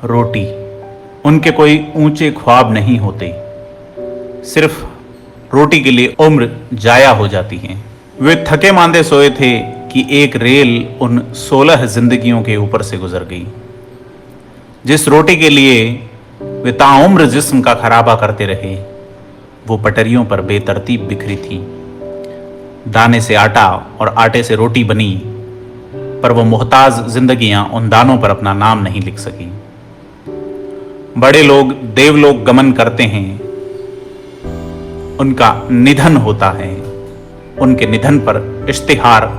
रोटी। उनके कोई ऊंचे ख्वाब नहीं होते, सिर्फ रोटी के लिए उम्र जाया हो जाती है। वे थके मांदे सोए थे कि एक रेल उन 16 जिंदगियों के ऊपर से गुजर गई। जिस रोटी के लिए वे ताउम्र जिस्म का खराबा करते रहे, वो पटरियों पर बेतरतीब बिखरी थी। दाने से आटा और आटे से रोटी बनी, पर वो मोहताज जिंदगियां उन दानों पर अपना नाम नहीं लिख सकी। बड़े लोग देवलोक गमन करते हैं, उनका निधन होता है, उनके निधन पर इश्तिहार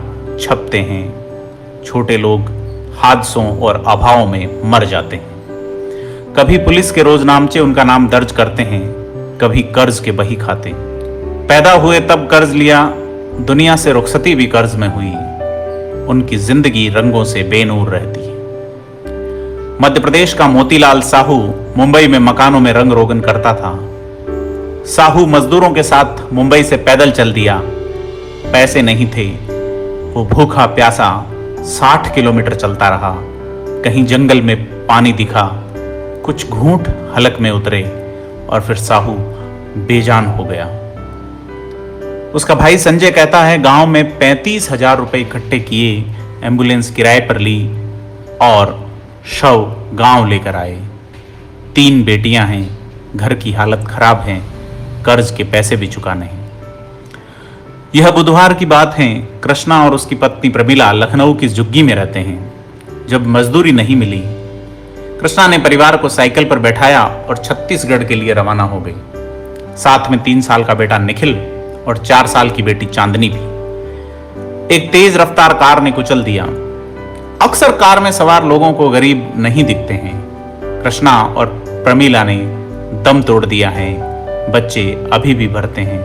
छपते हैं। छोटे लोग हादसों और अभावों में मर जाते हैं। कभी पुलिस के रोजनामचे उनका नाम दर्ज करते हैं, कभी कर्ज के बही खाते। पैदा हुए तब कर्ज लिया, दुनिया से रुखसती भी कर्ज में हुई। उनकी जिंदगी रंगों से बेनूर रहती है। मध्य प्रदेश का मोतीलाल साहू मुंबई में मकानों में रंग रोगन करता था। साहू मजदूरों के साथ मुंबई से पैदल चल दिया। पैसे नहीं थे, वो भूखा प्यासा 60 किलोमीटर चलता रहा। कहीं जंगल में पानी दिखा, कुछ घूंट हलक में उतरे और फिर साहू बेजान हो गया। उसका भाई संजय कहता है, गांव में 35,000 रुपए इकट्ठे किए, एम्बुलेंस किराए पर ली और शव गांव लेकर आए। 3 बेटियां हैं, घर की हालत खराब है, कर्ज के पैसे भी चुका नहीं। यह बुधवार की बात है। कृष्णा और उसकी पत्नी प्रमिला लखनऊ की झुग्गी में रहते हैं। जब मजदूरी नहीं मिली, कृष्णा ने परिवार को साइकिल पर बैठाया और छत्तीसगढ़ के लिए रवाना हो गई। साथ में 3 साल का बेटा निखिल और 4 साल की बेटी चांदनी भी। एक तेज रफ्तार कार ने कुचल दिया। अक्सर कार में सवार लोगों को गरीब नहीं दिखते हैं। कृष्णा और प्रमिला ने दम तोड़ दिया है। बच्चे अभी भी भरते हैं,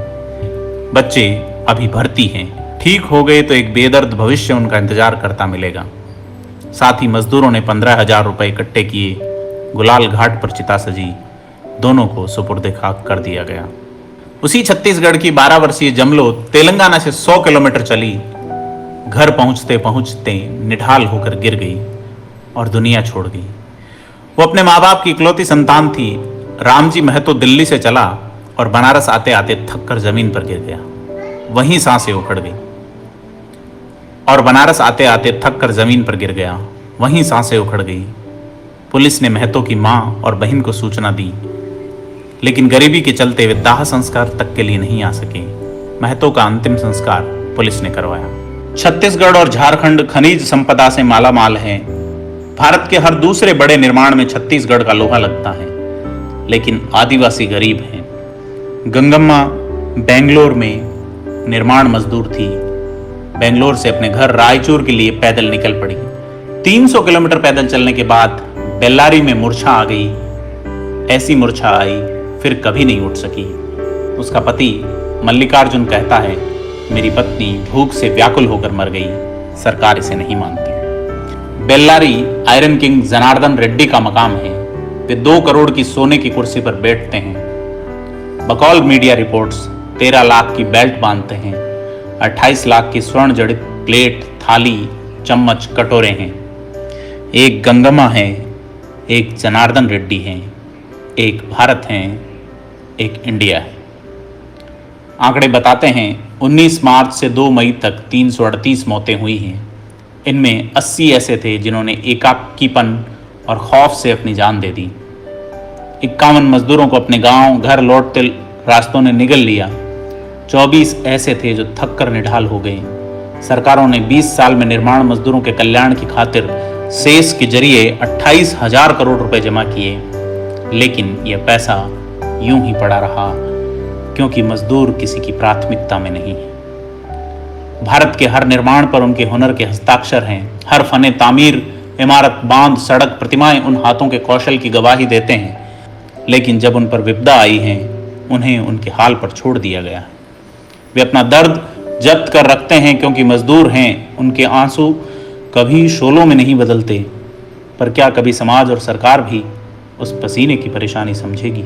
बच्चे अभी भरती हैं। ठीक हो गए तो एक बेदर्द भविष्य उनका इंतजार करता मिलेगा। साथ ही मजदूरों ने 15,000 रुपए इकट्ठे किए। गुलाल घाट पर चिता सजी, दोनों को सुपुर्दे खाक कर दिया गया। उसी छत्तीसगढ़ की 12 वर्षीय जमलो तेलंगाना से 100 किलोमीटर चली। घर पहुंचते पहुंचते निढाल होकर गिर गई और दुनिया छोड़ गई। वो अपने माँ बाप की इकलौती संतान थी। रामजी महतो दिल्ली से चला और बनारस आते आते थक कर जमीन पर गिर गया। वहीं सांसें उखड़ गई। और बनारस आते आते थक कर जमीन पर गिर गया, वहीं सांसें उखड़ गई। पुलिस ने महतो की मां और बहन को सूचना दी, लेकिन गरीबी के चलते वे दाह संस्कार तक के लिए नहीं आ सके। महतो का अंतिम संस्कार पुलिस ने करवाया। छत्तीसगढ़ और झारखंड खनिज संपदा से मालामाल हैं। भारत के हर दूसरे बड़े निर्माण में छत्तीसगढ़ का लोहा लगता है, लेकिन आदिवासी गरीब हैं। गंगम्मा बेंगलोर में निर्माण मजदूर थी। बेंगलोर से अपने घर रायचूर के लिए पैदल निकल पड़ी। 300 किलोमीटर पैदल चलने के बाद बेल्लारी में मूर्छा आ गई। ऐसी मूर्छा आई फिर कभी नहीं उठ सकी। उसका पति मल्लिकार्जुन कहता है, मेरी पत्नी भूख से व्याकुल होकर मर गई, सरकार इसे नहीं मानती। बेल्लारी आयरन किंग जनार्दन रेड्डी का मकाम है। वे 2 करोड़ की सोने की कुर्सी पर बैठते हैं। बकौल मीडिया रिपोर्ट्स 13 लाख की बेल्ट बांधते हैं। 28 लाख की स्वर्ण जड़ित प्लेट, थाली, चम्मच, कटोरे हैं। एक गंगम्मा है, एक जनार्दन रेड्डी हैं, एक भारत हैं, एक इंडिया है। आंकड़े बताते हैं 19 मार्च से 2 मई तक 338 मौतें हुई हैं। इनमें 80 ऐसे थे जिन्होंने एकाकीपन और खौफ से अपनी जान दे दी। 51 मजदूरों को अपने गांव घर लौटते रास्तों ने निगल लिया। 24 ऐसे थे जो थक कर निढाल हो गए। सरकारों ने 20 साल में निर्माण मजदूरों के कल्याण की खातिर सेस के जरिए 28,000 करोड़ रुपए जमा किए, लेकिन यह पैसा यूं ही पड़ा रहा, क्योंकि मजदूर किसी की प्राथमिकता में नहीं है। भारत के हर निर्माण पर उनके हुनर के हस्ताक्षर हैं। हर फने तामीर, इमारत, बांध, सड़क, प्रतिमाएं उन हाथों के कौशल की गवाही देते हैं। लेकिन जब उन पर विपदा आई है, उन्हें उनके हाल पर छोड़ दिया गया है। वे अपना दर्द जब्त कर रखते हैं क्योंकि मजदूर हैं। उनके आंसू कभी शोलों में नहीं बदलते। पर क्या कभी समाज और सरकार भी उस पसीने की परेशानी समझेगी?